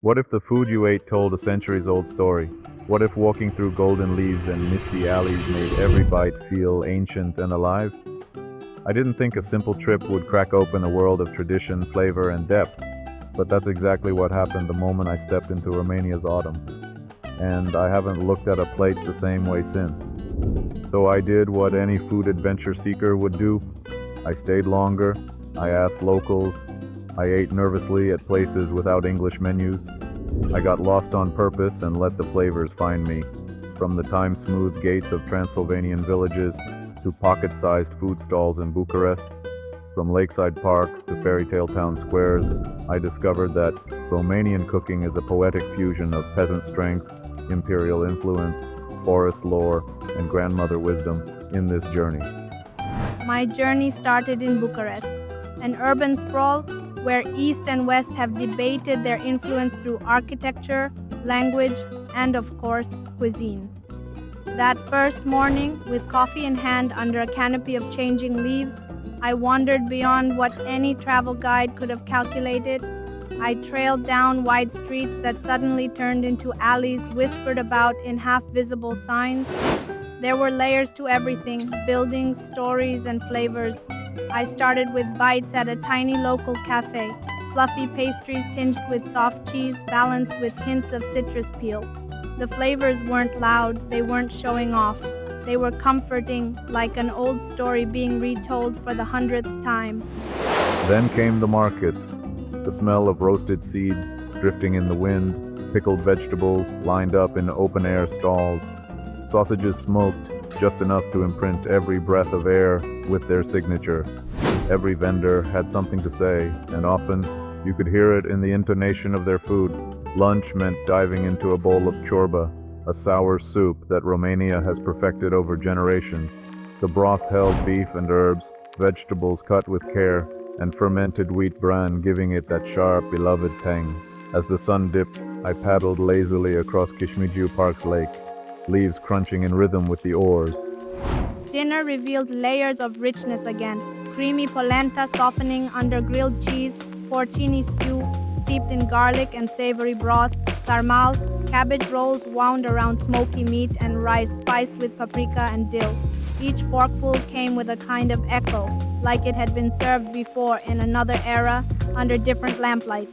What if the food you ate told a centuries-old story? What if walking through golden leaves and misty alleys made every bite feel ancient and alive? I didn't think a simple trip would crack open a world of tradition, flavor, and depth, but that's exactly what happened the moment I stepped into Romania's autumn. And I haven't looked at a plate the same way since. So I did what any food adventure seeker would do. I stayed longer, I asked locals, I ate nervously at places without English menus. I got lost on purpose and let the flavors find me. From the time-smooth gates of Transylvanian villages to pocket-sized food stalls in Bucharest, from lakeside parks to fairy tale town squares, I discovered that Romanian cooking is a poetic fusion of peasant strength, imperial influence, forest lore, and grandmother wisdom in this journey. My journey started in Bucharest, an urban sprawl where East and West have debated their influence through architecture, language, and of course, cuisine. That first morning, with coffee in hand under a canopy of changing leaves, I wandered beyond what any travel guide could have calculated. I trailed down wide streets that suddenly turned into alleys whispered about in half-visible signs. There were layers to everything, buildings, stories, and flavors. I started with bites at a tiny local cafe, fluffy pastries tinged with soft cheese balanced with hints of citrus peel. The flavors weren't loud, they weren't showing off. They were comforting, like an old story being retold for the 100th time. Then came the markets, the smell of roasted seeds drifting in the wind, pickled vegetables lined up in open-air stalls, sausages smoked just enough to imprint every breath of air with their signature. Every vendor had something to say, and often you could hear it in the intonation of their food. Lunch meant diving into a bowl of ciorbă, a sour soup that Romania has perfected over generations. The broth held beef and herbs, vegetables cut with care, and fermented wheat bran giving it that sharp, beloved tang. As the sun dipped, I paddled lazily across Kishmigiu Park's lake, leaves crunching in rhythm with the oars. Dinner revealed layers of richness again. Creamy polenta softening under grilled cheese, porcini stew steeped in garlic and savory broth, sarmal, cabbage rolls wound around smoky meat, and rice spiced with paprika and dill. Each forkful came with a kind of echo, like it had been served before in another era under different lamplight.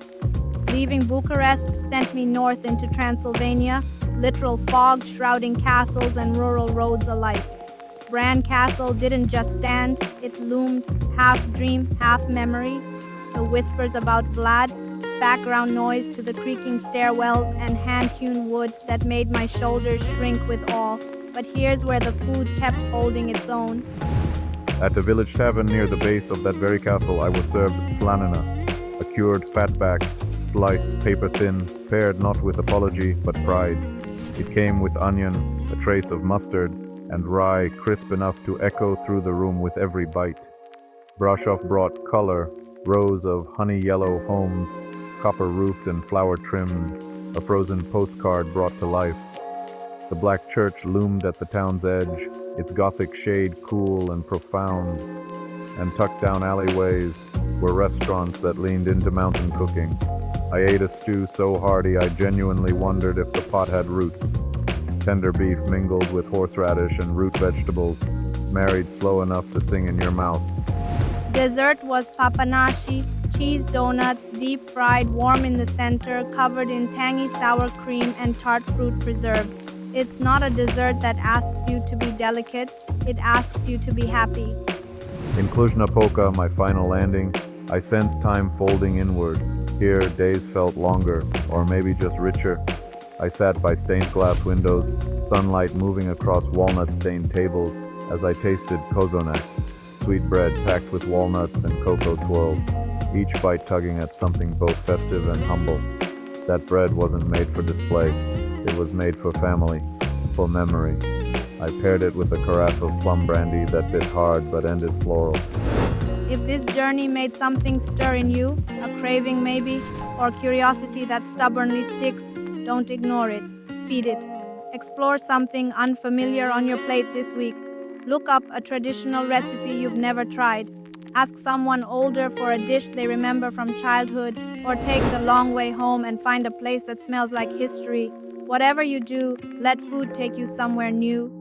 Leaving Bucharest sent me north into Transylvania, literal fog shrouding castles and rural roads alike. Bran Castle didn't just stand, it loomed, half dream, half memory. The whispers about Vlad, background noise to the creaking stairwells and hand-hewn wood that made my shoulders shrink with awe. But here's where the food kept holding its own. At a village tavern near the base of that very castle, I was served slanina, a cured fatback, sliced paper-thin, paired not with apology but pride. It came with onion, a trace of mustard, and rye crisp enough to echo through the room with every bite. Brasov brought color, rows of honey-yellow homes, copper-roofed and flower-trimmed, a frozen postcard brought to life. The black church loomed at the town's edge, its Gothic shade cool and profound, and tucked down alleyways were restaurants that leaned into mountain cooking. I ate a stew so hearty I genuinely wondered if the pot had roots. Tender beef mingled with horseradish and root vegetables, married slow enough to sing in your mouth. Dessert was papanashi, cheese donuts, deep-fried, warm in the center, covered in tangy sour cream and tart fruit preserves. It's not a dessert that asks you to be delicate, it asks you to be happy. In Cluj-Napoca, my final landing, I sensed time folding inward. Here, days felt longer, or maybe just richer. I sat by stained glass windows, sunlight moving across walnut-stained tables as I tasted kozonak, sweet bread packed with walnuts and cocoa swirls, each bite tugging at something both festive and humble. That bread wasn't made for display. It was made for family, for memory. I paired it with a carafe of plum brandy that bit hard but ended floral. If this journey made something stir in you, a craving maybe, or curiosity that stubbornly sticks, don't ignore it. Feed it. Explore something unfamiliar on your plate this week. Look up a traditional recipe you've never tried. ask someone older for a dish they remember from childhood, or take the long way home and find a place that smells like history. Whatever you do, let food take you somewhere new,